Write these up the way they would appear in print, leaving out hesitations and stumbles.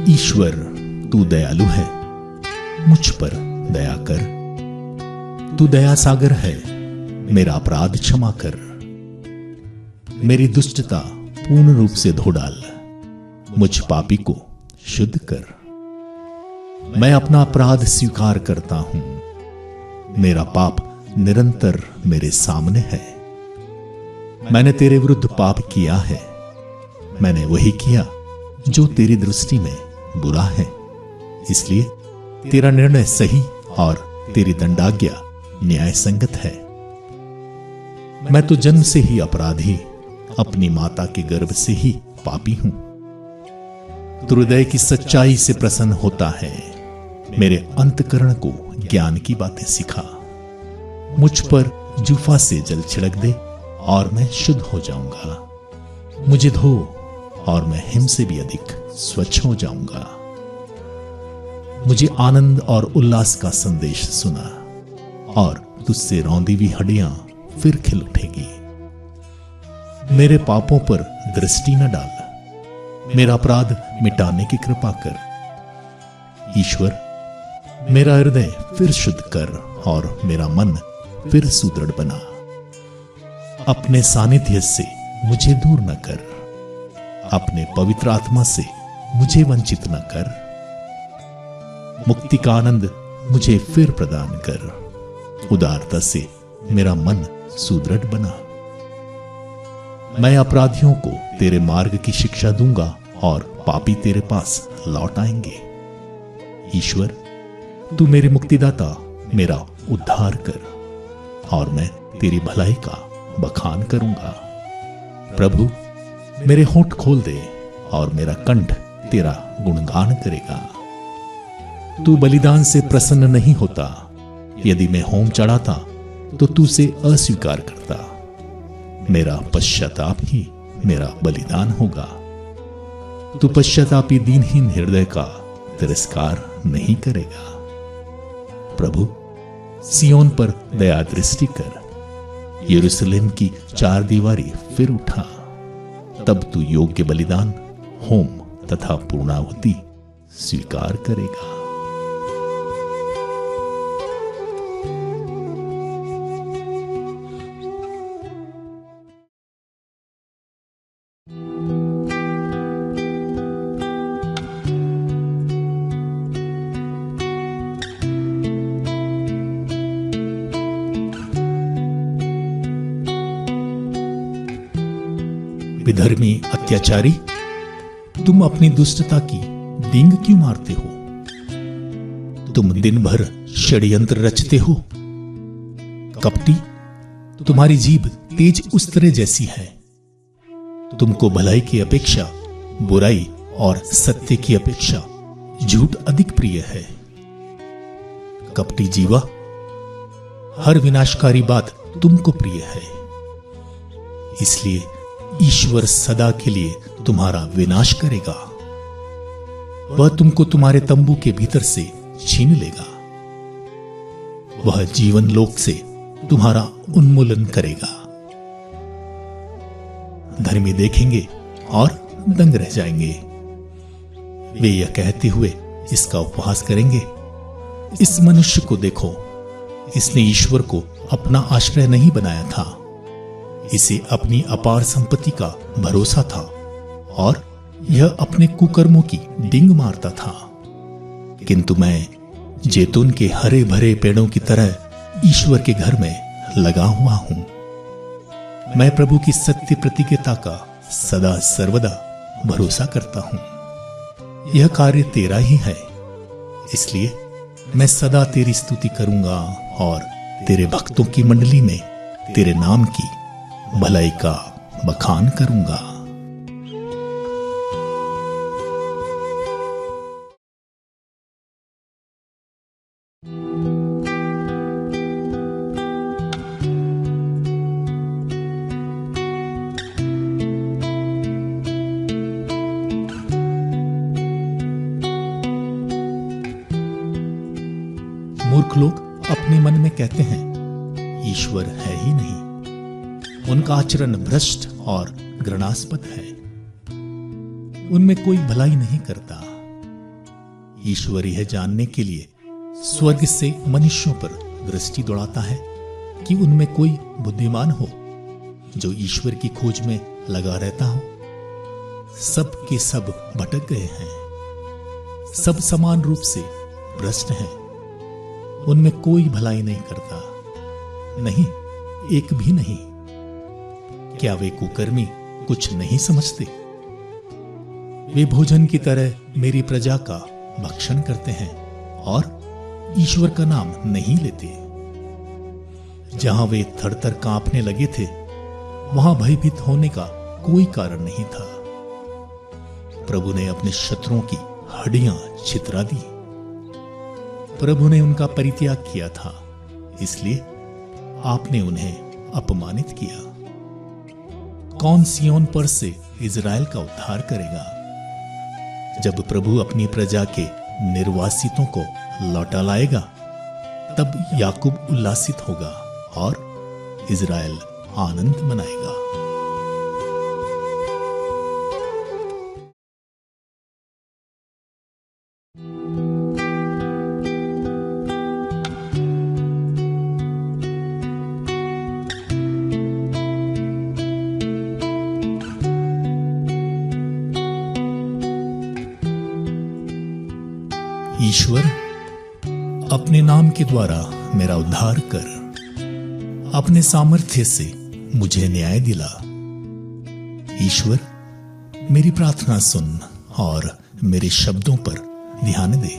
ईश्वर तू दयालु है, मुझ पर दया कर। तू दया सागर है, मेरा अपराध क्षमा कर। मेरी दुष्टता पूर्ण रूप से धो डाल, मुझ पापी को शुद्ध कर। मैं अपना अपराध स्वीकार करता हूं, मेरा पाप निरंतर मेरे सामने है। मैंने तेरे विरुद्ध पाप किया है, मैंने वही किया जो तेरी दृष्टि में बुरा है। इसलिए तेरा निर्णय सही और तेरी दंडाज्ञा न्याय संगत है। मैं तो जन्म से ही अपराधी, अपनी माता के गर्भ से ही पापी हूं। तू हृदय की सच्चाई से प्रसन्न होता है, मेरे अंतकरण को ज्ञान की बातें सिखा। मुझ पर जूफा से जल छिड़क दे और मैं शुद्ध हो जाऊंगा। मुझे धो और मैं हिम से भी अधिक स्वच्छ हो जाऊंगा। मुझे आनंद और उल्लास का संदेश सुना और तुझसे रौंदी हुई हड्डियां फिर खिल उठेगी। मेरे पापों पर दृष्टि न डाल, मेरा अपराध मिटाने की कृपा कर। ईश्वर मेरा हृदय फिर शुद्ध कर और मेरा मन फिर सुदृढ़ बना। अपने सानिध्य से मुझे दूर न कर, अपने पवित्र आत्मा से मुझे वंचित न कर। मुक्ति का आनंद मुझे फिर प्रदान कर, उदारता से मेरा मन सुदृढ़ बना। मैं अपराधियों को तेरे मार्ग की शिक्षा दूंगा और पापी तेरे पास लौट आएंगे। ईश्वर तू मेरे मुक्तिदाता, मेरा उद्धार कर और मैं तेरी भलाई का बखान करूंगा। प्रभु मेरे होंठ खोल दे और मेरा कंठ तेरा गुणगान करेगा। तू बलिदान से प्रसन्न नहीं होता, यदि मैं होम चढ़ाता तो तू उसे अस्वीकार करता। मेरा पश्चाताप ही मेरा बलिदान होगा। तू पश्चातापी दीनहीन हृदय का तिरस्कार नहीं करेगा। प्रभु सियोन पर दया दृष्टि कर, यरूशलेम की चार दीवारी फिर उठा। तब तू योग्य बलिदान, होम तथा पूर्णाहुति स्वीकार करेगा। विधर्मी अत्याचारी, तुम अपनी दुष्टता की डींग क्यों मारते हो? तुम दिन भर षड्यंत्र रचते हो। कपटी, तुम्हारी जीभ तेज उस्तरे जैसी है। तुमको भलाई की अपेक्षा बुराई और सत्य की अपेक्षा झूठ अधिक प्रिय है। कपटी जीवा, हर विनाशकारी बात तुमको प्रिय है, इसलिए ईश्वर सदा के लिए तुम्हारा विनाश करेगा। वह तुमको तुम्हारे तंबू के भीतर से छीन लेगा। वह जीवन लोक से तुम्हारा उन्मूलन करेगा। धर्मी देखेंगे और दंग रह जाएंगे। वे यह कहते हुए इसका उपहास करेंगे, इस मनुष्य को देखो, इसने ईश्वर को अपना आश्रय नहीं बनाया था। इसे अपनी अपार संपत्ति का भरोसा था और यह अपने कुकर्मों की डींग मारता था। किंतु मैं जैतून के हरे भरे पेड़ों की तरह ईश्वर के घर में लगा हुआ हूं। मैं प्रभु की सत्य प्रतिज्ञता का सदा सर्वदा भरोसा करता हूं। यह कार्य तेरा ही है, इसलिए मैं सदा तेरी स्तुति करूंगा और तेरे भक्तों की मंडली में तेरे नाम की भलाई का बखान करूंगा। मूर्ख लोग अपने मन में कहते हैं, ईश्वर है ही नहीं। उनका आचरण भ्रष्ट और घृणास्पद है। उनमें कोई भलाई नहीं करता, ईश्वर यह जानने के लिए स्वर्ग से मनुष्यों पर दृष्टि दौड़ाता है कि उनमें कोई बुद्धिमान हो जो ईश्वर की खोज में लगा रहता हो। सब के सब भटक गए हैं, सब समान रूप से भ्रष्ट हैं, उनमें कोई भलाई नहीं करता, नहीं एक भी नहीं। क्या वे कुकर्मी कुछ नहीं समझते? वे भोजन की तरह मेरी प्रजा का भक्षण करते हैं और ईश्वर का नाम नहीं लेते। जहां वे थरथर कांपने लगे थे, वहां भयभीत होने का कोई कारण नहीं था। प्रभु ने अपने शत्रुओं की हड्डियां छितरा दी। प्रभु ने उनका परित्याग किया था, इसलिए आपने उन्हें अपमानित किया। कौन सिय्योन पर से इज़राइल का उद्धार करेगा? जब प्रभु अपनी प्रजा के निर्वासितों को लौटा लाएगा, तब याकूब उल्लासित होगा और इज़राइल आनंद मनाएगा। ईश्वर, अपने नाम के द्वारा मेरा उद्धार कर, अपने सामर्थ्य से मुझे न्याय दिला। ईश्वर, मेरी प्रार्थना सुन और मेरे शब्दों पर ध्यान दे।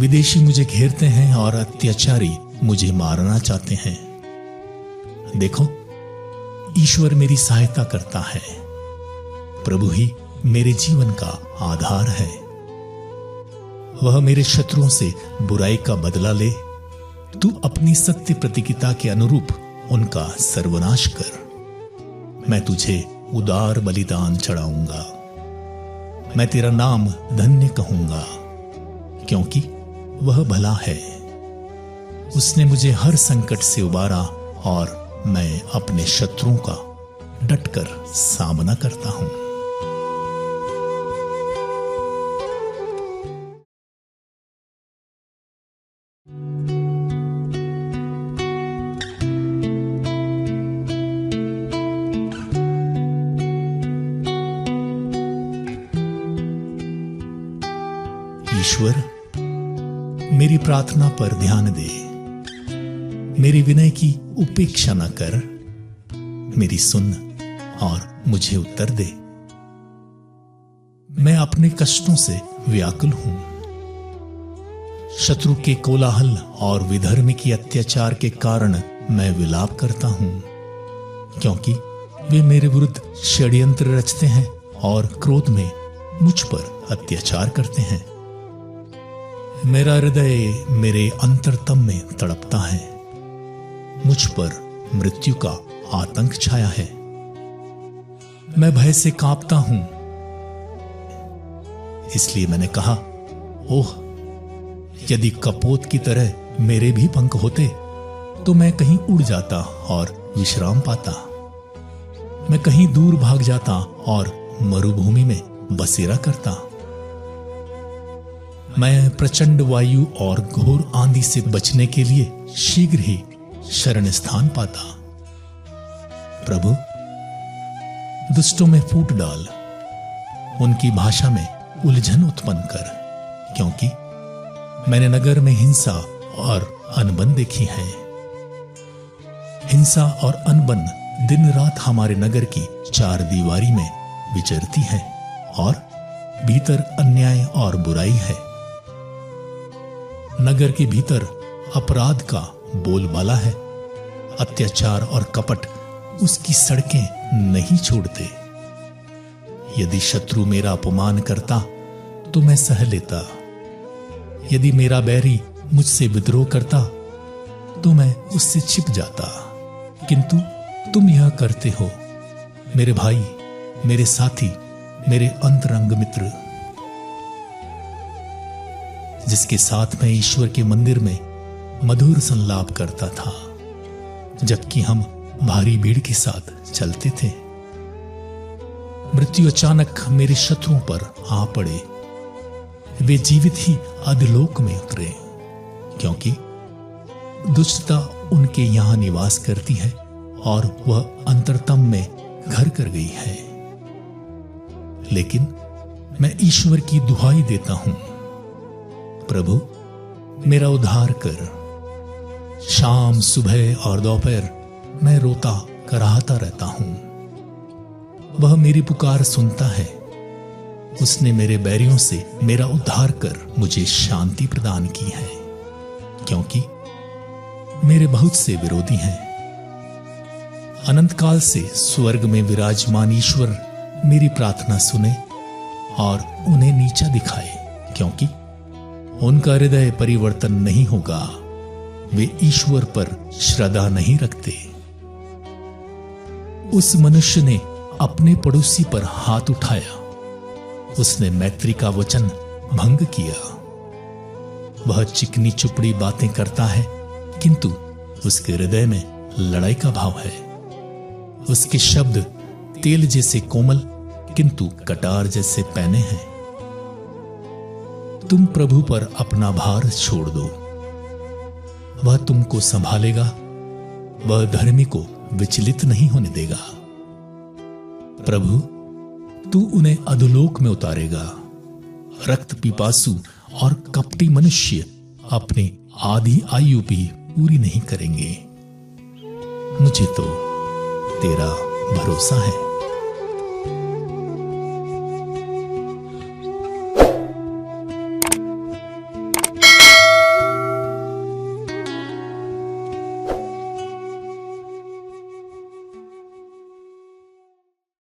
विदेशी मुझे घेरते हैं और अत्याचारी मुझे मारना चाहते हैं। देखो, ईश्वर मेरी सहायता करता है। प्रभु ही मेरे जीवन का आधार है। वह मेरे शत्रुओं से बुराई का बदला ले। तू अपनी सत्य प्रतिज्ञा के अनुरूप उनका सर्वनाश कर। मैं तुझे उदार बलिदान चढ़ाऊंगा। मैं तेरा नाम धन्य कहूंगा, क्योंकि वह भला है। उसने मुझे हर संकट से उबारा और मैं अपने शत्रुओं का डटकर सामना करता हूं। ईश्वर, मेरी प्रार्थना पर ध्यान दे। मेरी विनय की उपेक्षा न कर। मेरी सुन और मुझे उत्तर दे। मैं अपने कष्टों से व्याकुल हूं। शत्रु के कोलाहल और विधर्मी की अत्याचार के कारण मैं विलाप करता हूं, क्योंकि वे मेरे विरुद्ध षड्यंत्र रचते हैं और क्रोध में मुझ पर अत्याचार करते हैं। मेरा हृदय मेरे अंतरतम में तड़पता है। मुझ पर मृत्यु का आतंक छाया है। मैं भय से कांपता हूं। इसलिए मैंने कहा, ओह, यदि कपोत की तरह मेरे भी पंख होते तो मैं कहीं उड़ जाता और विश्राम पाता। मैं कहीं दूर भाग जाता और मरुभूमि में बसेरा करता। मैं प्रचंड वायु और घोर आंधी से बचने के लिए शीघ्र ही शरण स्थान पाता। प्रभु, दुष्टों में फूट डाल, उनकी भाषा में उलझन उत्पन्न कर, क्योंकि मैंने नगर में हिंसा और अनबन देखी है। हिंसा और अनबन दिन रात हमारे नगर की चार दीवारी में विचरती है और भीतर अन्याय और बुराई है। नगर के भीतर अपराध का बोलबाला है। अत्याचार और कपट उसकी सड़कें नहीं छोड़ते। यदि शत्रु मेरा अपमान करता तो मैं सह लेता। यदि मेरा बैरी मुझसे विद्रोह करता तो मैं उससे छिप जाता। किंतु तुम यह करते हो, मेरे भाई, मेरे साथी, मेरे अंतरंग मित्र, जिसके साथ मैं ईश्वर के मंदिर में मधुर संलाप करता था, जबकि हम भारी भीड़ के साथ चलते थे। मृत्यु अचानक मेरे शत्रुओं पर आ पड़े। वे जीवित ही अधोलोक में उतरे, क्योंकि दुष्टता उनके यहां निवास करती है और वह अंतरतम में घर कर गई है। लेकिन मैं ईश्वर की दुहाई देता हूं, प्रभु मेरा उद्धार कर। शाम, सुबह और दोपहर मैं रोता कराहता रहता हूं। वह मेरी पुकार सुनता है। उसने मेरे बैरियों से मेरा उद्धार कर मुझे शांति प्रदान की है, क्योंकि मेरे बहुत से विरोधी हैं। अनंत काल से स्वर्ग में विराजमान ईश्वर मेरी प्रार्थना सुने और उन्हें नीचा दिखाए, क्योंकि उनका हृदय परिवर्तन नहीं होगा। वे ईश्वर पर श्रद्धा नहीं रखते। उस मनुष्य ने अपने पड़ोसी पर हाथ उठाया। उसने मैत्री का वचन भंग किया। वह चिकनी चुपड़ी बातें करता है, किंतु उसके हृदय में लड़ाई का भाव है। उसके शब्द तेल जैसे कोमल, किंतु कटार जैसे पैने हैं। तुम प्रभु पर अपना भार छोड़ दो, वह तुमको संभालेगा। वह धर्मी को विचलित नहीं होने देगा। प्रभु तू उन्हें अधोलोक में उतारेगा। रक्त पिपासु और कपटी मनुष्य अपनी आधी आयु भी पूरी नहीं करेंगे। मुझे तो तेरा भरोसा है।